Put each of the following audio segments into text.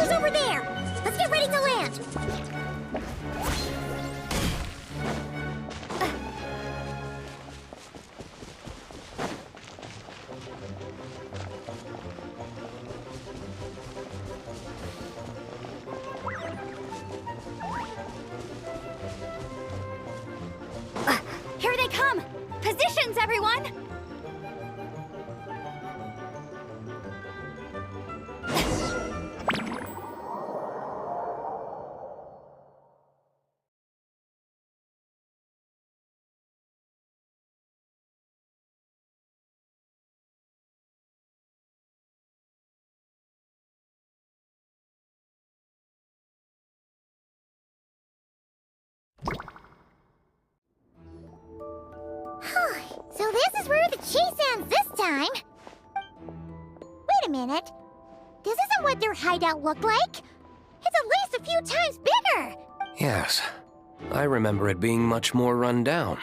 Who's over there? Let's get ready to land. Here they come! Positions, everyone! So this is where the chase ends this time. Wait a minute. This isn't what their hideout looked like. It's at least a few times bigger. Yes, I remember it being much more run down.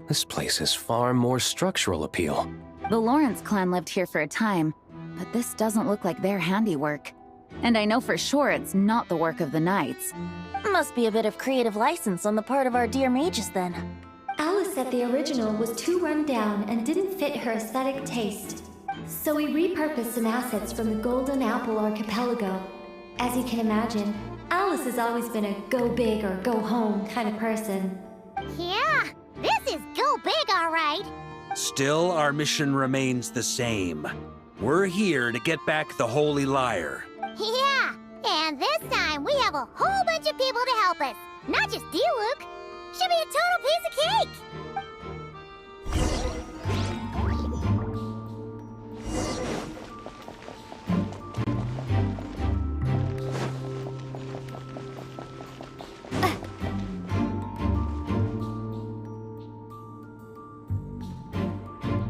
This place has far more structural appeal. The Lawrence clan lived here for a time, but this doesn't look like their handiwork. And I know for sure it's not the work of the knights. Must be a bit of creative license on the part of our dear mages then. Alice said the original was too run down and didn't fit her aesthetic taste. So we repurposed some assets from the Golden Apple Archipelago. As you can imagine, Alice has always been a go big or go home kind of person. Yeah, this is go big, all right. Still, our mission remains the same. We're here to get back the Holy Lyre. Yeah, and this time we have a whole bunch of people to help us. Not just you, Luke. Should be a total piece of cake.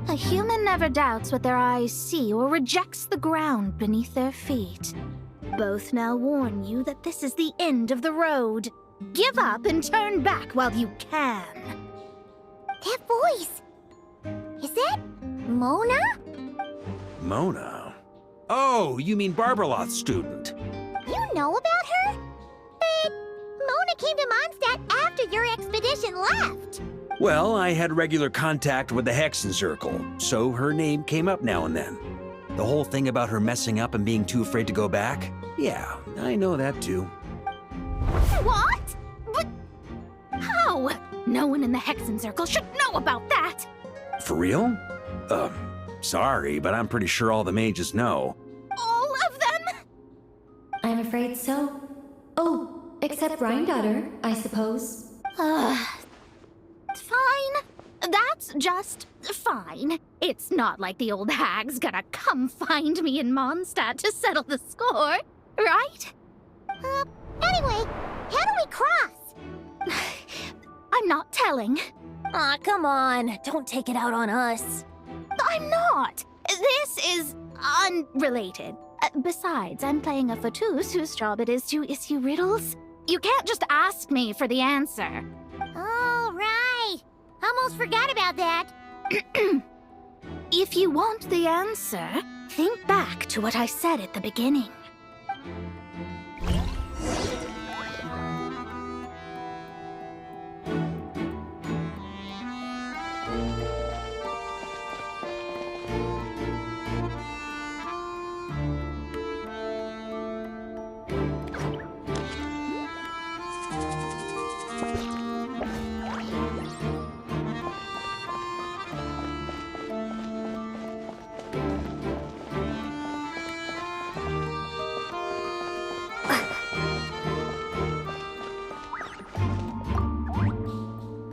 A human never doubts what their eyes see or rejects the ground beneath their feet. Both now warn you that this is the end of the road. Give up and turn back while you can. That voice. Is that Mona? Mona? Oh, you mean Barbarloth's student. You know about her? But Mona came to Mondstadt after your expedition left. Well, I had regular contact with the Hexen Circle, so her name came up now and then. The whole thing about her messing up and being too afraid to go back? Yeah, I know that too. What? But how? No one in the Hexen Circle should know about that. For real? Sorry, but I'm pretty sure all the mages know. All of them? I'm afraid so. Oh, except Rhindaughter, I suppose. Fine. That's just fine. It's not like the old hag's gonna come find me in Mondstadt to settle the score, right? Anyway, how do we cross? I'm not telling. Aw, come on. Don't take it out on us. I'm not. This is unrelated. Besides, I'm playing a fatus whose job it is to issue riddles. You can't just ask me for the answer. All right. Almost forgot about that. If you want the answer, think back to what I said at the beginning.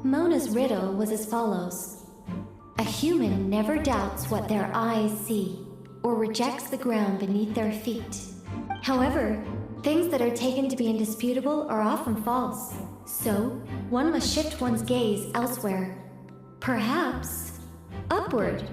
Mona's riddle was as follows. A human never doubts what their eyes see, or rejects the ground beneath their feet. However, things that are taken to be indisputable are often false. So, one must shift one's gaze elsewhere. Perhaps, upward.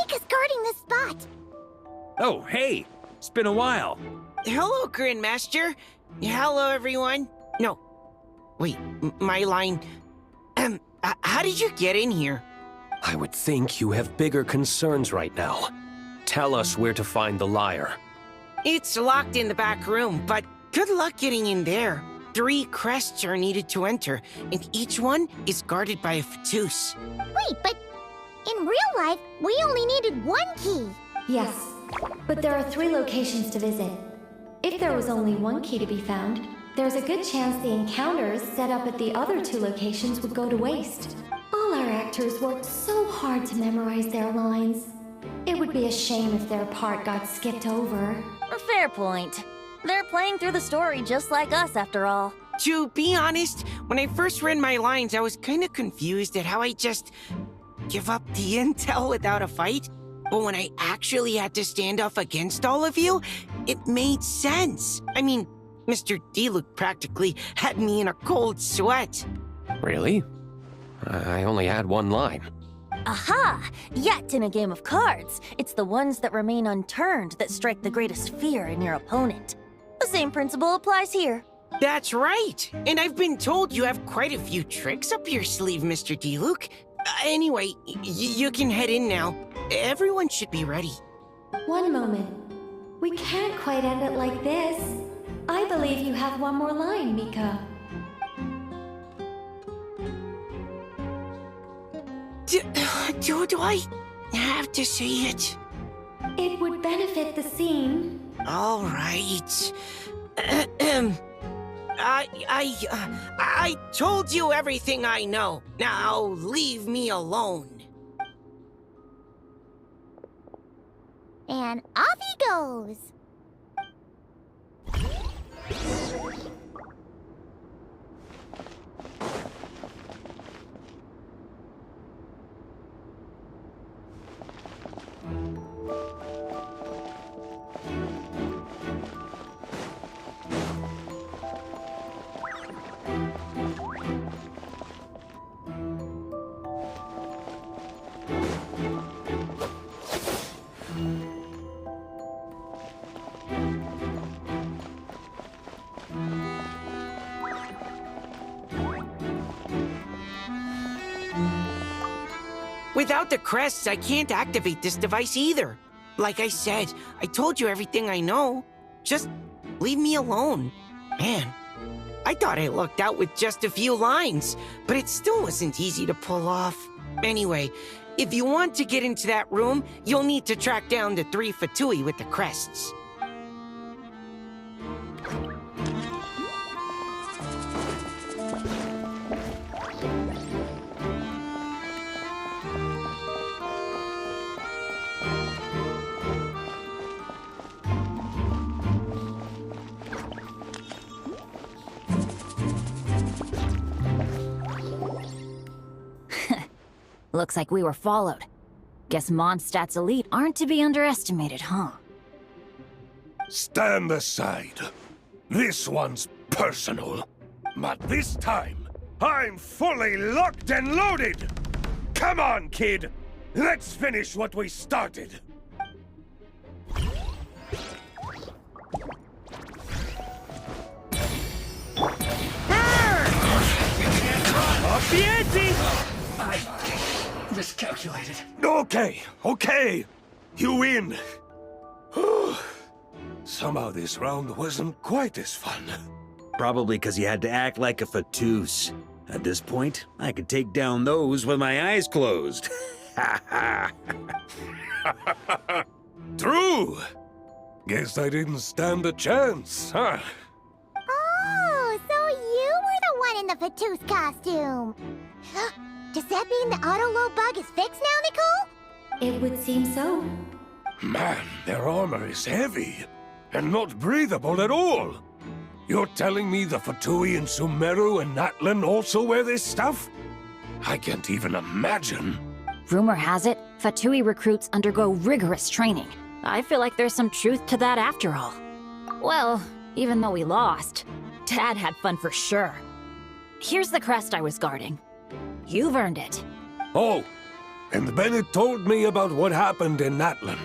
Mika's guarding this spot. Oh, hey! It's been a while. Hello, Grandmaster. Hello, everyone. No. Wait, my line. How did you get in here? I would think you have bigger concerns right now. Tell us where to find the lyre. It's locked in the back room, but good luck getting in there. 3 crests are needed to enter, and each one is guarded by a Fatus. Wait, but in real life, we only needed 1 key. Yes, but there are 3 locations to visit. If there was only 1 key to be found, there's a good chance the encounters set up at the other 2 locations would go to waste. All our actors worked so hard to memorize their lines. It would be a shame if their part got skipped over. A fair point. They're playing through the story just like us, after all. To be honest, when I first read my lines, I was kind of confused at how I just give up the intel without a fight. But when I actually had to stand up against all of you, it made sense. I mean, Mr. Diluc practically had me in a cold sweat. Really? I only had 1 line. Aha! Yet in a game of cards, it's the ones that remain unturned that strike the greatest fear in your opponent. The same principle applies here. That's right. And I've been told you have quite a few tricks up your sleeve, Mr. Diluc. Anyway, you can head in now. Everyone should be ready. One moment. We can't quite end it like this. I believe you have 1 more line, Mika. Do I have to say it? It would benefit the scene. All right. I told you everything I know. Now leave me alone. And off he goes. Without the crests, I can't activate this device either. Like I said, I told you everything I know. Just leave me alone. Man, I thought I lucked out with just a few lines, but it still wasn't easy to pull off. Anyway, if you want to get into that room, you'll need to track down the 3 Fatui with the crests. Looks like we were followed. Guess Mondstadt's elite aren't to be underestimated, huh? Stand aside. This one's personal. But this time, I'm fully locked and loaded! Come on, kid! Let's finish what we started! Up the ante! Miscalculated. Okay. You win. Somehow this round wasn't quite as fun. Probably because you had to act like a Fatus. At this point, I could take down those with my eyes closed. True. Guess I didn't stand a chance, huh? Oh, so you were the one in the Fatus costume. Does that mean the auto-load bug is fixed now, Nicole? It would seem so. Man, their armor is heavy and not breathable at all. You're telling me the Fatui in Sumeru and Natlan also wear this stuff? I can't even imagine. Rumor has it, Fatui recruits undergo rigorous training. I feel like there's some truth to that after all. Well, even though we lost, Dad had fun for sure. Here's the crest I was guarding. You've earned it. Oh, And Bennett told me about what happened in Natlan.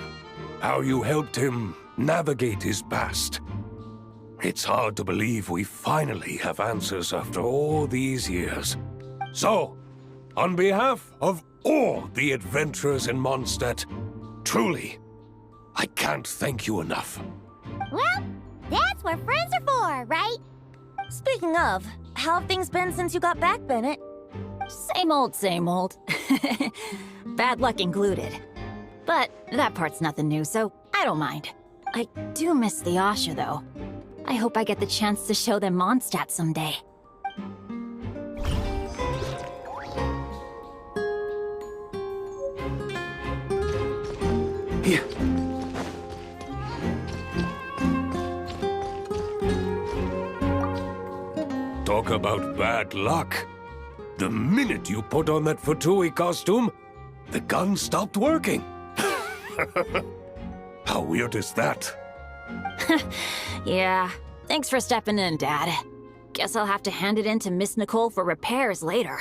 How you helped him navigate his past. It's hard to believe we finally have answers after all these years. So, on behalf of all the adventurers in Mondstadt, truly, I can't thank you enough. Well, that's what friends are for, right? Speaking of, how have things been since you got back, Bennett? Same old, same old. Bad luck included. But that part's nothing new, so I don't mind. I do miss the Asha, though. I hope I get the chance to show them Mondstadt someday. Here. Talk about bad luck. The minute you put on that Fatui costume, the gun stopped working. How weird is that? Yeah, thanks for stepping in, Dad. Guess I'll have to hand it in to Miss Nicole for repairs later.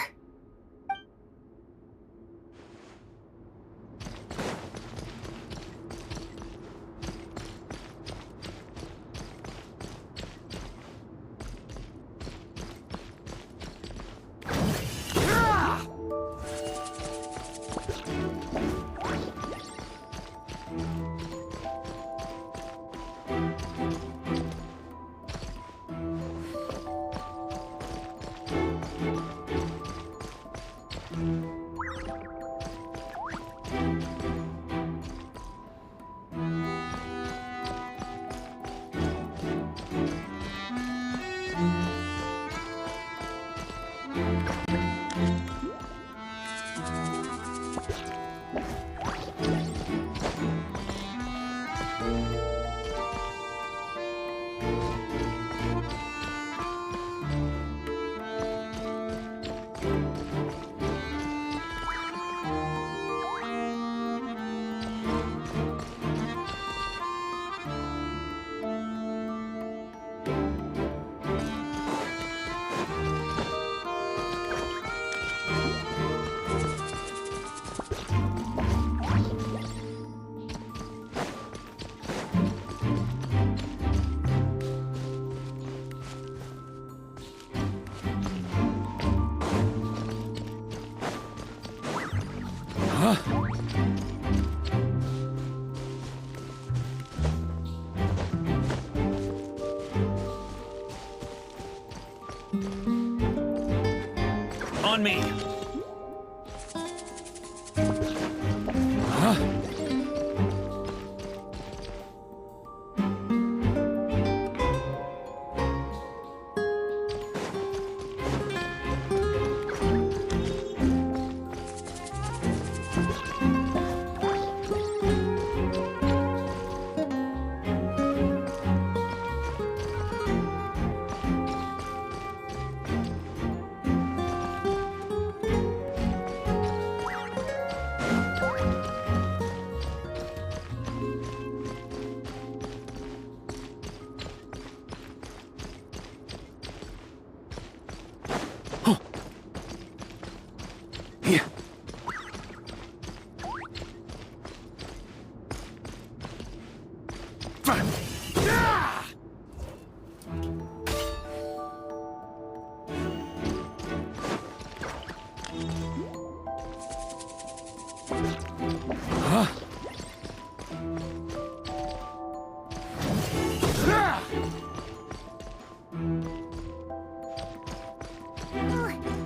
On me.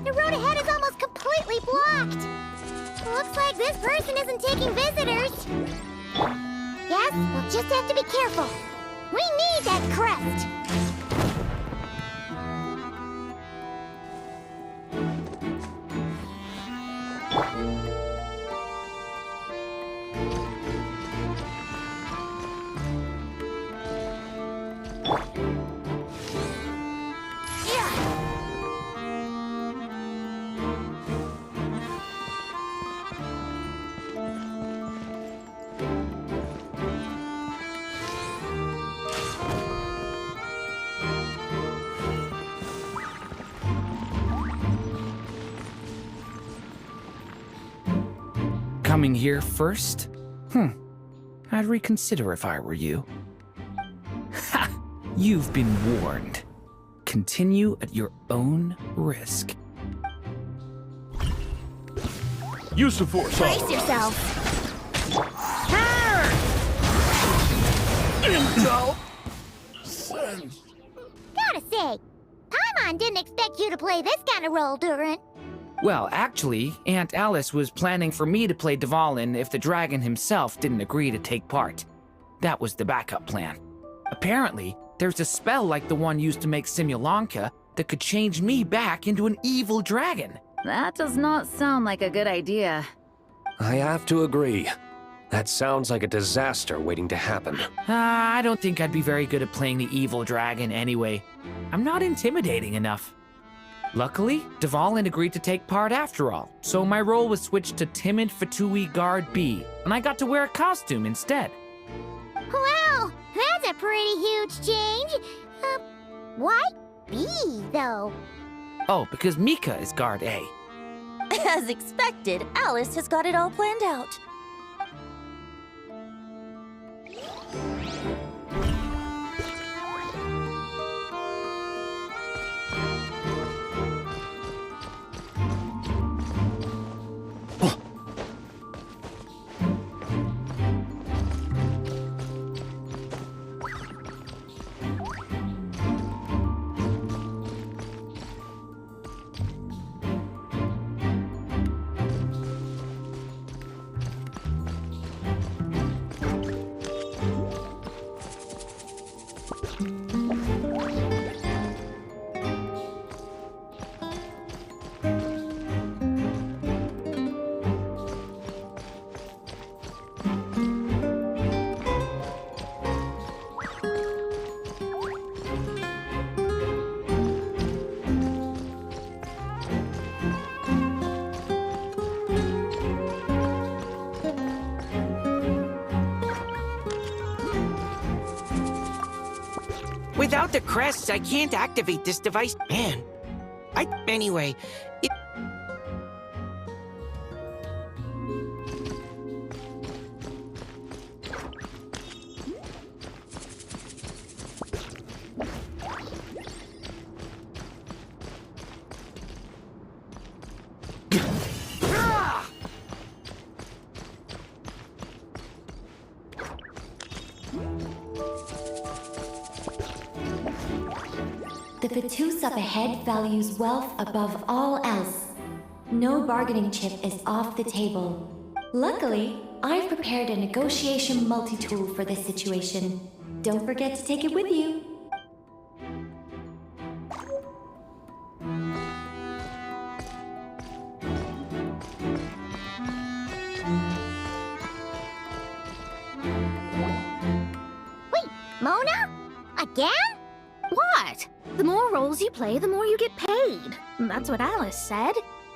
The road ahead is almost completely blocked. Looks like this person isn't taking visitors. Yes, we'll just have to be careful. We need that crest. coming here first? I'd reconsider if I were you. Ha! You've been warned. Continue at your own risk. Use the force. Brace yourself. Gotta say, Paimon didn't expect you to play this kind of role, Durin. Well, actually, Aunt Alice was planning for me to play Dvalin if the dragon himself didn't agree to take part. That was the backup plan. Apparently, there's a spell like the one used to make Simulanka that could change me back into an evil dragon. That does not sound like a good idea. I have to agree. That sounds like a disaster waiting to happen. I don't think I'd be very good at playing the evil dragon anyway. I'm not intimidating enough. Luckily, Dvalin agreed to take part after all, so my role was switched to timid Fatui Guard B, and I got to wear a costume instead. Wow, that's a pretty huge change. Why B, though? Oh, because Mika is Guard A. As expected, Alice has got it all planned out. Without the crests, I can't activate this device. Man. Anyway, The Fatus up ahead values wealth above all else. No bargaining chip is off the table. Luckily, I've prepared a negotiation multi-tool for this situation. Don't forget to take it with you. Wait, Mona? Again? What? The more roles you play, the more you get paid. That's what Alice said.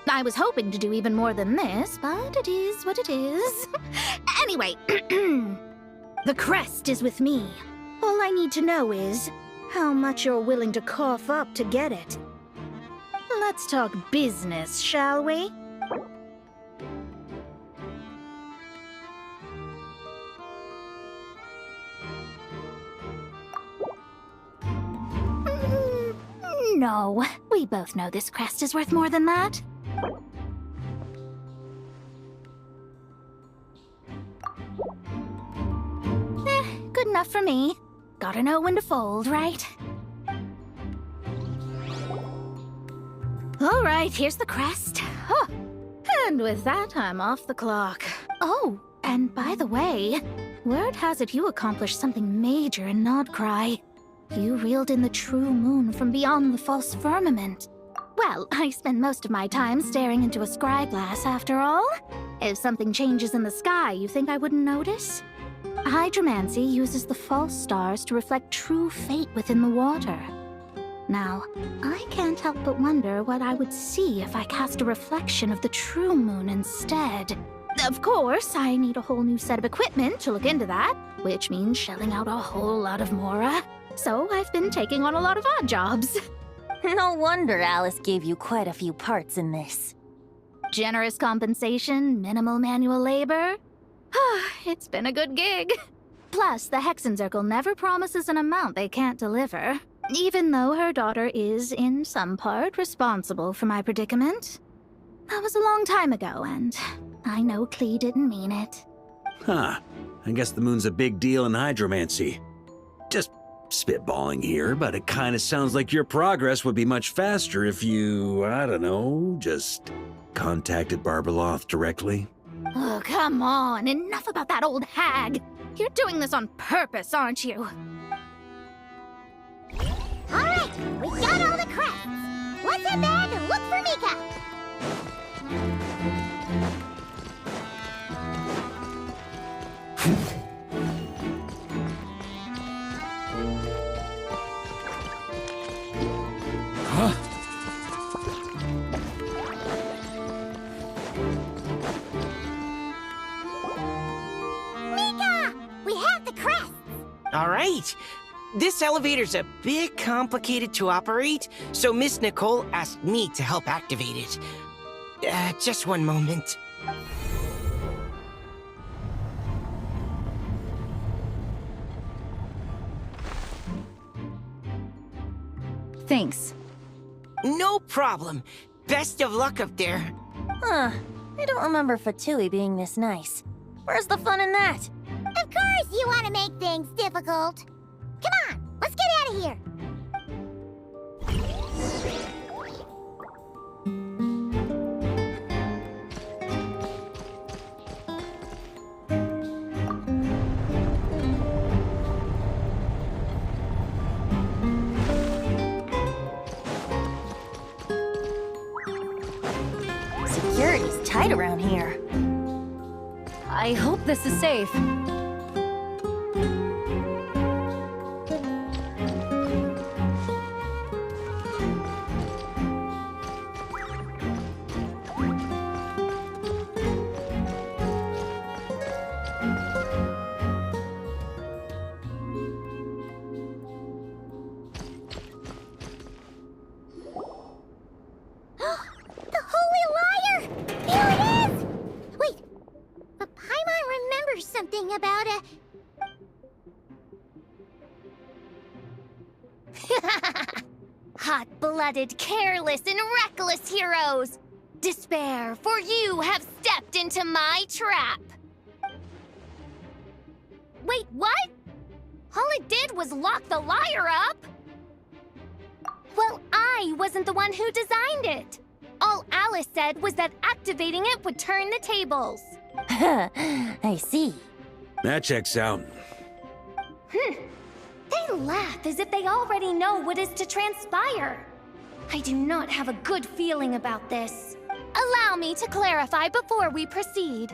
I was hoping to do even more than this, but it is what it is. Anyway, the crest is with me. All I need to know is how much you're willing to cough up to get it. Let's talk business, shall we? No, we both know this crest is worth more than that. Good enough for me. Gotta know when to fold, right? All right, here's the crest. Huh. And with that, I'm off the clock. Oh, and by the way, word has it you accomplished something major in Nodcry. You reeled in the true moon from beyond the false firmament. Well, I spend most of my time staring into a scryglass, after all. If something changes in the sky, you think I wouldn't notice? Hydromancy uses the false stars to reflect true fate within the water. Now, I can't help but wonder what I would see if I cast a reflection of the true moon instead. Of course, I need a whole new set of equipment to look into that, which means shelling out a whole lot of mora. So I've been taking on a lot of odd jobs. No wonder Alice gave you quite a few parts in this. Generous compensation, minimal manual labor. It's been a good gig. Plus, the Hexencircle never promises an amount they can't deliver, even though her daughter is, in some part, responsible for my predicament. That was a long time ago, and I know Klee didn't mean it. Huh. I guess the moon's a big deal in hydromancy. Just spitballing here, but it kind of sounds like your progress would be much faster if you, I don't know, just contacted Barbeloth directly. Oh, come on. Enough about that old hag. You're doing this on purpose, aren't you? All right, we got all the crests. Let's head back and look for Mika. Huh? Mika! We have the crests. All right. This elevator's a bit complicated to operate, so Miss Nicole asked me to help activate it. Just one moment. Thanks. No problem. Best of luck up there. Huh. I don't remember Fatui being this nice. Where's the fun in that? Of course you want to make things difficult. Come on, let's get out of here. Security's tight around here. I hope this is safe. The Holy Liar! Here it is! Wait, but Paimon remembers something about a... Hot-blooded, careless, and reckless heroes! Despair, for you have stepped into my trap! Wait, what? All it did was lock the liar up! Well, I wasn't the one who designed it. All Alice said was that activating it would turn the tables. I see. That checks out. They laugh as if they already know what is to transpire. I do not have a good feeling about this. Allow me to clarify before we proceed.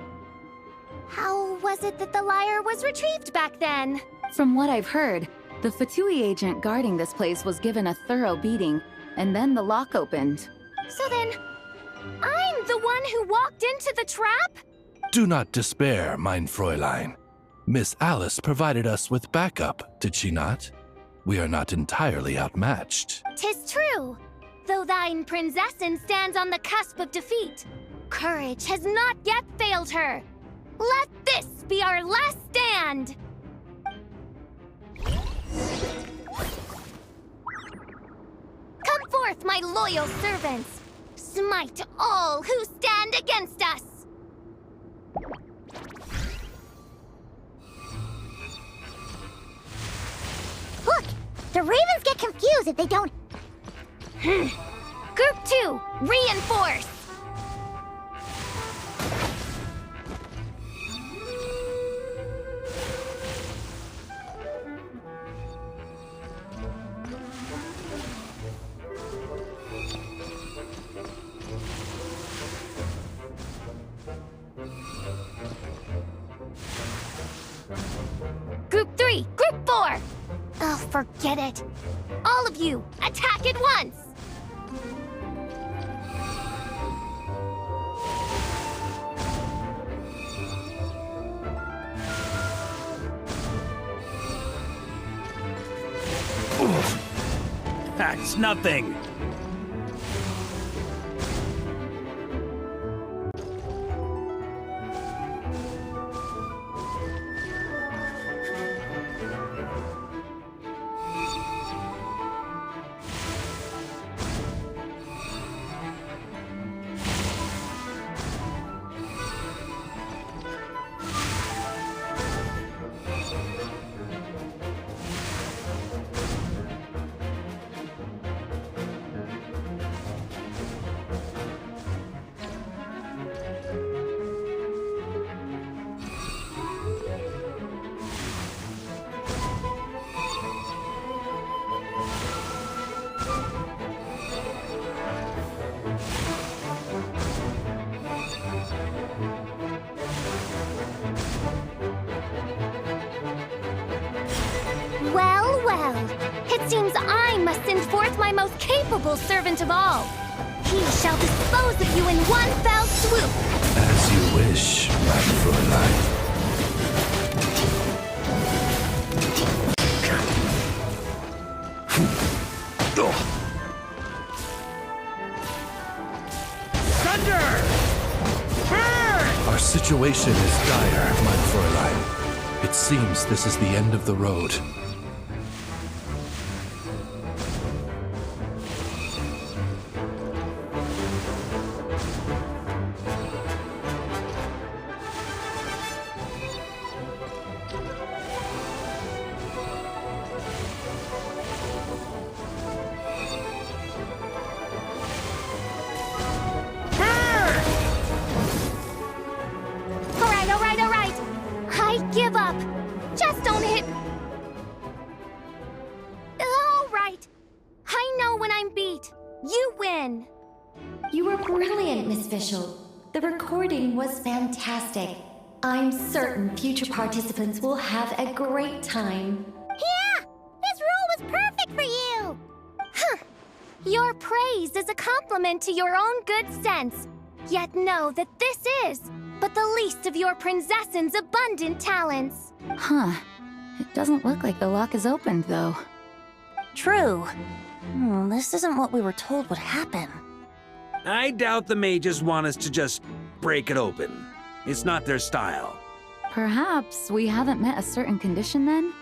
How was it that the liar was retrieved back then? From what I've heard, the Fatui agent guarding this place was given a thorough beating, and then the lock opened. So then, I'm the one who walked into the trap? Do not despair, mein Fräulein. Miss Alice provided us with backup, did she not? We are not entirely outmatched. 'Tis true. Though thine Prinzessin stands on the cusp of defeat, courage has not yet failed her. Let this be our last stand! Come forth, my loyal servants! Smite all who stand against us! Look, the Ravens get confused if they don't... Group 2, reinforce! Group 3, Group 4! Oh, forget it. All of you, attack at once! That's nothing. must send forth my most capable servant of all. He shall dispose of you in one fell swoop. As you wish, my Fräulein. Our situation is dire, mein Fräulein. It seems this is the end of the road. All right. I give up. Just don't hit. All right. I know when I'm beat. You win. You were brilliant, Miss Fischl. The recording was fantastic. I'm certain future participants will have a great time. Yeah! This rule was perfect for you! Huh. Your praise is a compliment to your own good sense. Yet know that this is but the least of your princess's abundant talents. Huh. It doesn't look like the lock is opened, though. True. This isn't what we were told would happen. I doubt the mages want us to just break it open. It's not their style. Perhaps we haven't met a certain condition then?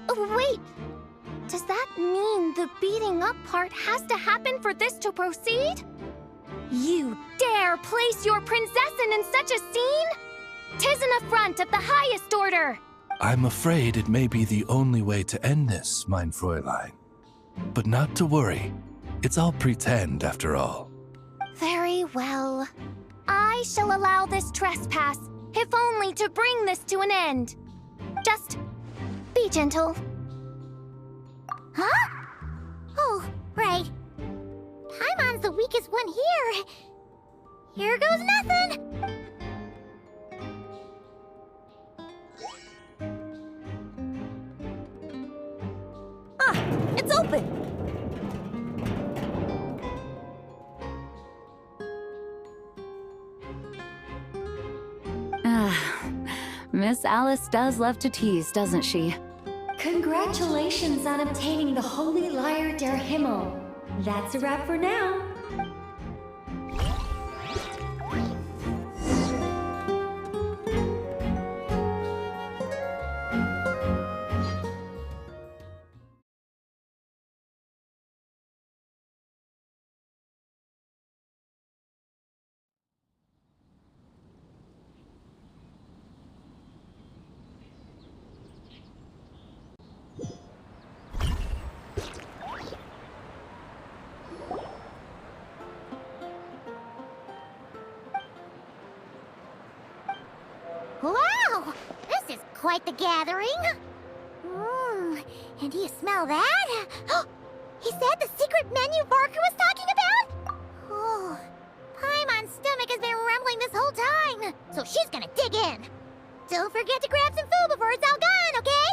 Oh, wait! Does that mean the beating up part has to happen for this to proceed? You dare place your princessin in such a scene? 'Tis an affront of the highest order! I'm afraid it may be the only way to end this, mein Fräulein. But not to worry. It's all pretend, after all. Very well. I shall allow this trespass, if only to bring this to an end. Just be gentle. Huh? Oh, right. Paimon's the weakest one here. Here goes nothing. It's open! Miss Alice does love to tease, doesn't she? Congratulations on obtaining the Holy Lyre der Himmel. That's a wrap for now. Wow! This is quite the gathering. And do you smell that? He said the secret menu Barker was talking about? Oh, Paimon's stomach has been rumbling this whole time, so she's gonna dig in. Don't forget to grab some food before it's all gone, okay?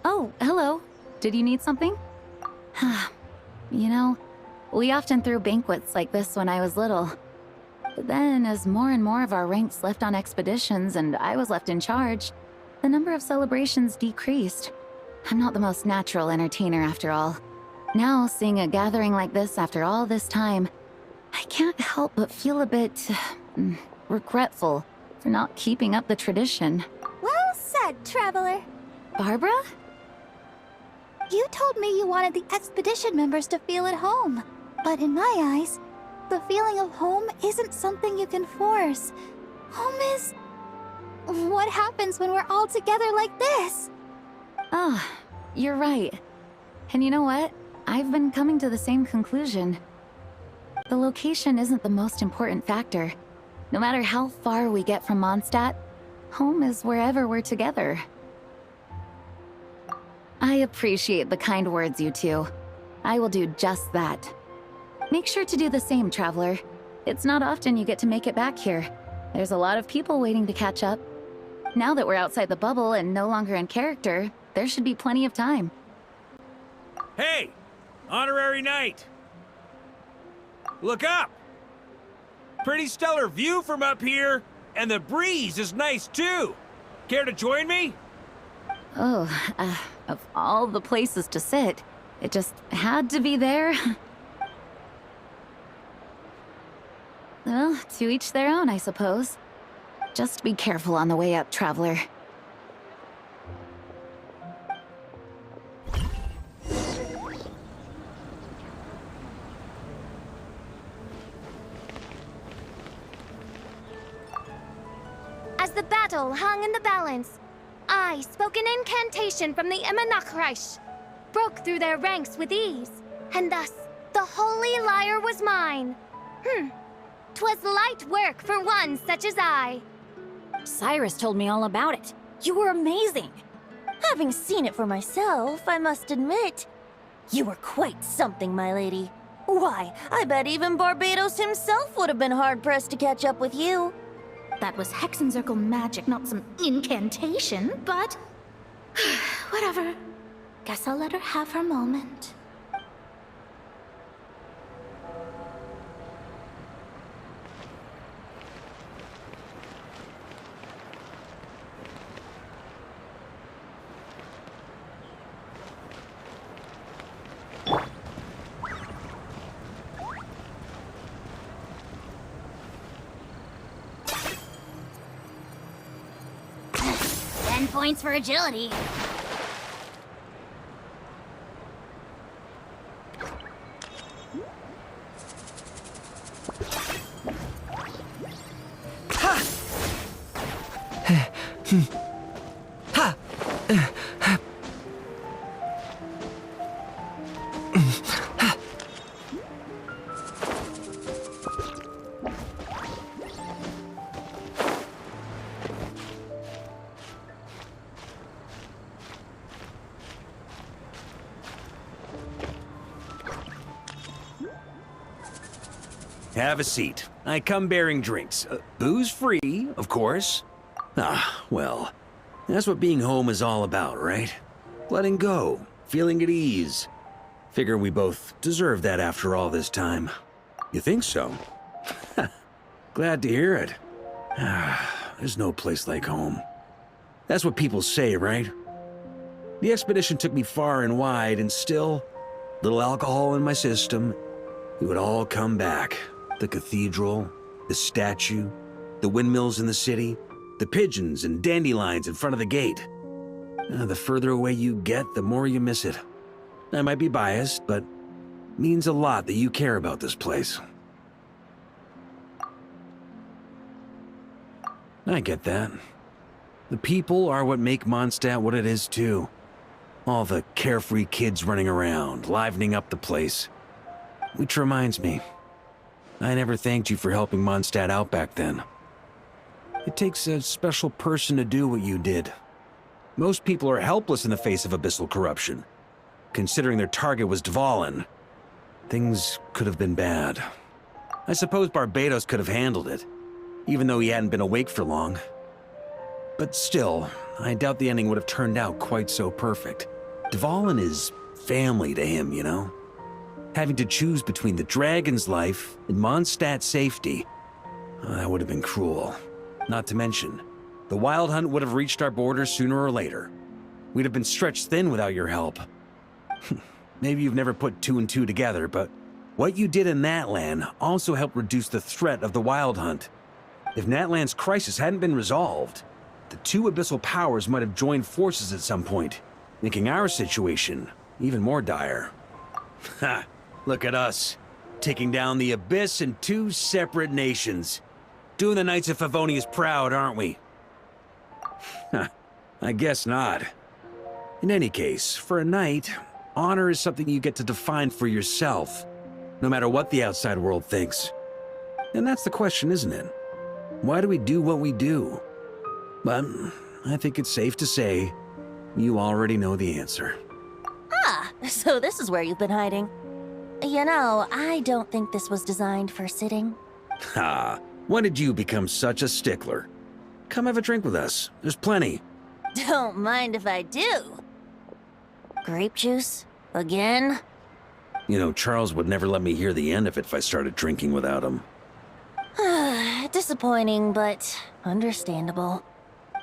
Oh, hello. Did you need something? You know, we often threw banquets like this when I was little. But then, as more and more of our ranks left on expeditions and I was left in charge, the number of celebrations decreased. I'm not the most natural entertainer after all. Now, seeing a gathering like this after all this time, I can't help but feel a bit regretful for not keeping up the tradition. Well said, traveler. Barbara? You told me you wanted the expedition members to feel at home. But in my eyes, the feeling of home isn't something you can force. Home is... what happens when we're all together like this? Ah, you're right. And you know what? I've been coming to the same conclusion. The location isn't the most important factor. No matter how far we get from Mondstadt, home is wherever we're together. I appreciate the kind words, you two. I will do just that. Make sure to do the same, traveler. It's not often you get to make it back here. There's a lot of people waiting to catch up. Now that we're outside the bubble and no longer in character, there should be plenty of time. Hey! Honorary knight! Look up! Pretty stellar view from up here, and the breeze is nice too. Care to join me? Oh, of all the places to sit, it just had to be there. Well, to each their own, I suppose. Just be careful on the way up, traveler. As the battle hung in the balance, I spoke an incantation from the Emanachreich, broke through their ranks with ease, and thus the holy lyre was mine. 'Twas light work for one such as I. Cyrus told me all about it. You were amazing. Having seen it for myself, I must admit, you were quite something, my lady. Why, I bet even Barbados himself would have been hard-pressed to catch up with you. That was Hexencircle magic, not some incantation, but... whatever. Guess I'll let her have her moment. Points for agility. Have a seat. I come bearing drinks. Booze free, of course. Well, that's what being home is all about, right? Letting go, feeling at ease. Figure we both deserve that after all this time. You think so? Glad to hear it. There's no place like home. That's what people say, right? The expedition took me far and wide, and still, little alcohol in my system, it would all come back. The cathedral, the statue, the windmills in the city, the pigeons and dandelions in front of the gate. The further away you get, the more you miss it. I might be biased, but it means a lot that you care about this place. I get that. The people are what make Mondstadt what it is, too. All the carefree kids running around, livening up the place. Which reminds me, I never thanked you for helping Mondstadt out back then. It takes a special person to do what you did. Most people are helpless in the face of abyssal corruption. Considering their target was Dvalin, things could have been bad. I suppose Barbados could have handled it, even though he hadn't been awake for long. But still, I doubt the ending would have turned out quite so perfect. Dvalin is family to him, you know? Having to choose between the dragon's life and Mondstadt's safety, that would have been cruel. Not to mention, the Wild Hunt would have reached our borders sooner or later. We'd have been stretched thin without your help. Maybe you've never put two and two together, but what you did in Natlan also helped reduce the threat of the Wild Hunt. If Natlan's crisis hadn't been resolved, the two abyssal powers might have joined forces at some point, making our situation even more dire. Ha! Look at us, taking down the Abyss in two separate nations. Doing the Knights of Favonius proud, aren't we? I guess not. In any case, for a knight, honor is something you get to define for yourself, no matter what the outside world thinks. And that's the question, isn't it? Why do we do what we do? But I think it's safe to say you already know the answer. So this is where you've been hiding. You know, I don't think this was designed for sitting. Ha! When did you become such a stickler? Come have a drink with us. There's plenty. Don't mind if I do. Grape juice? Again? You know, Charles would never let me hear the end of it if I started drinking without him. Disappointing, but understandable.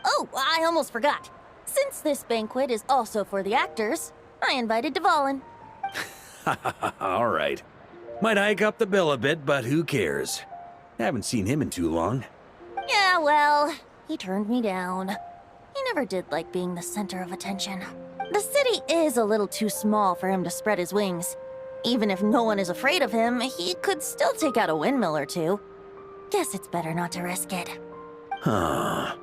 Oh, I almost forgot. Since this banquet is also for the actors, I invited Dvalin. All right. Might hike up the bill a bit, but who cares? Haven't seen him in too long. Yeah, well, he turned me down. He never did like being the center of attention. The city is a little too small for him to spread his wings. Even if no one is afraid of him, he could still take out a windmill or two. Guess it's better not to risk it. Huh.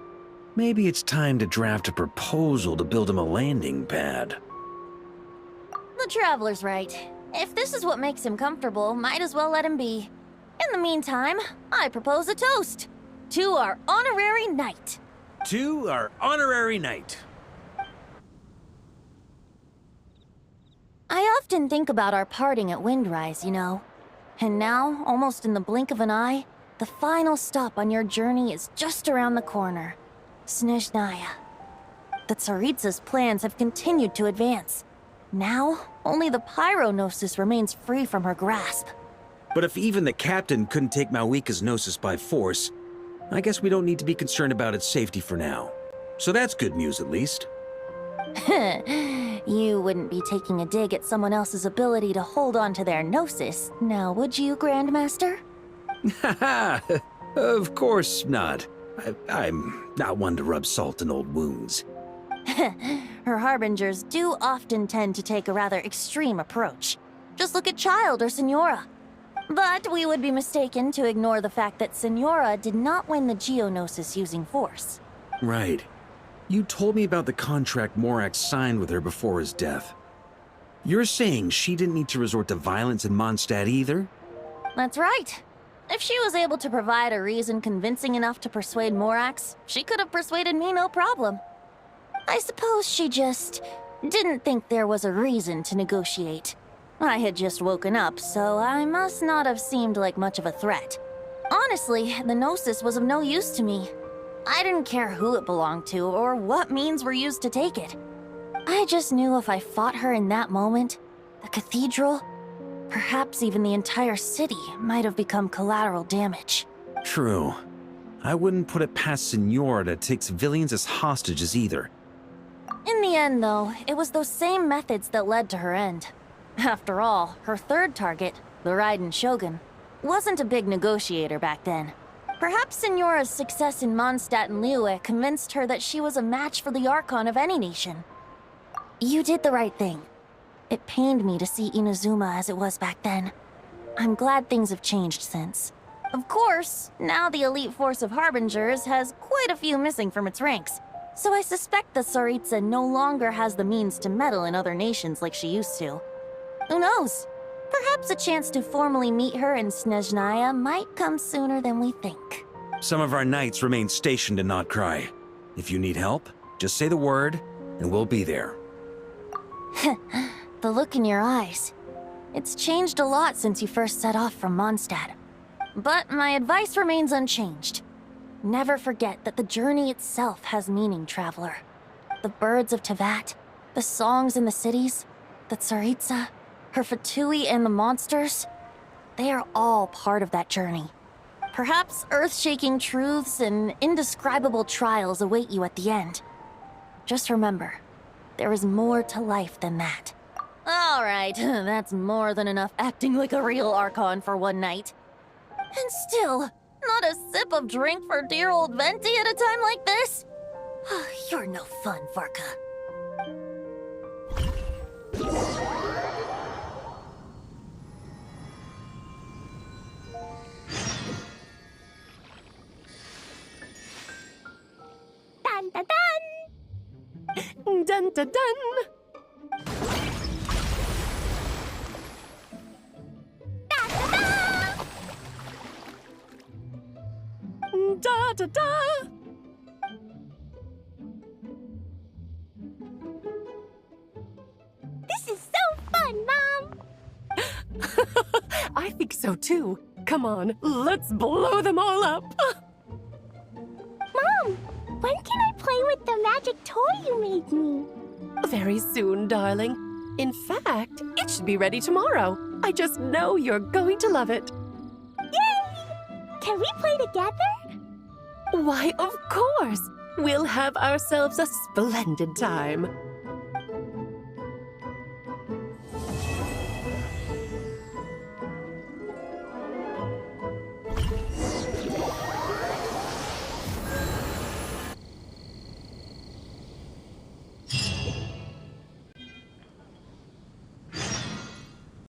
Maybe it's time to draft a proposal to build him a landing pad. The Traveler's right. If this is what makes him comfortable, might as well let him be. In the meantime, I propose a toast to our honorary knight. To our honorary knight. I often think about our parting at Windrise, you know. And now, almost in the blink of an eye, the final stop on your journey is just around the corner. Snezhnaya. The Tsaritsa's plans have continued to advance. Now, only the Pyronosis remains free from her grasp. But if even the captain couldn't take Malwika's Gnosis by force, I guess we don't need to be concerned about its safety for now. So that's good news, at least. You wouldn't be taking a dig at someone else's ability to hold on to their Gnosis, now would you, Grandmaster? Haha! Of course not. I'm not one to rub salt in old wounds. Her harbingers do often tend to take a rather extreme approach. Just look at Child or Senora. But we would be mistaken to ignore the fact that Senora did not win the Geonosis using force. Right. You told me about the contract Morax signed with her before his death. You're saying she didn't need to resort to violence in Mondstadt either? That's right. If she was able to provide a reason convincing enough to persuade Morax, she could have persuaded me no problem. I suppose she just didn't think there was a reason to negotiate. I had just woken up, so I must not have seemed like much of a threat. Honestly, the Gnosis was of no use to me. I didn't care who it belonged to or what means were used to take it. I just knew if I fought her in that moment, the cathedral, perhaps even the entire city, might have become collateral damage. True. I wouldn't put it past Senora to take civilians as hostages either. In the end, though, it was those same methods that led to her end. After all, her third target, the Raiden Shogun, wasn't a big negotiator back then. Perhaps Senora's success in Mondstadt and Liyue convinced her that she was a match for the Archon of any nation. You did the right thing. It pained me to see Inazuma as it was back then. I'm glad things have changed since. Of course, now the elite force of Harbingers has quite a few missing from its ranks, so I suspect the Tsaritsa no longer has the means to meddle in other nations like she used to. Who knows? Perhaps a chance to formally meet her in Snezhnaya might come sooner than we think. Some of our knights remain stationed in Not Cry. If you need help, just say the word, and we'll be there. The look in your eyes. It's changed a lot since you first set off from Mondstadt. But my advice remains unchanged. Never forget that the journey itself has meaning, traveler. The birds of Tevat, the songs in the cities, the Tsaritsa, her Fatui and the monsters, they are all part of that journey. Perhaps earth-shaking truths and indescribable trials await you at the end. Just remember, there is more to life than that. All right, that's more than enough acting like a real Archon for one night. And still, not a sip of drink for dear old Venti at a time like this? You're no fun, Varka. Dun dun dun! Dun dun dun! Da da da! This is so fun, Mom! I think so too. come on, let's blow them all up. Mom, when can I play with the magic toy you made me? Very soon, darling. In fact, it should be ready tomorrow. I just know you're going to love it. Yay! Can we play together? Why, of course. We'll have ourselves a splendid time.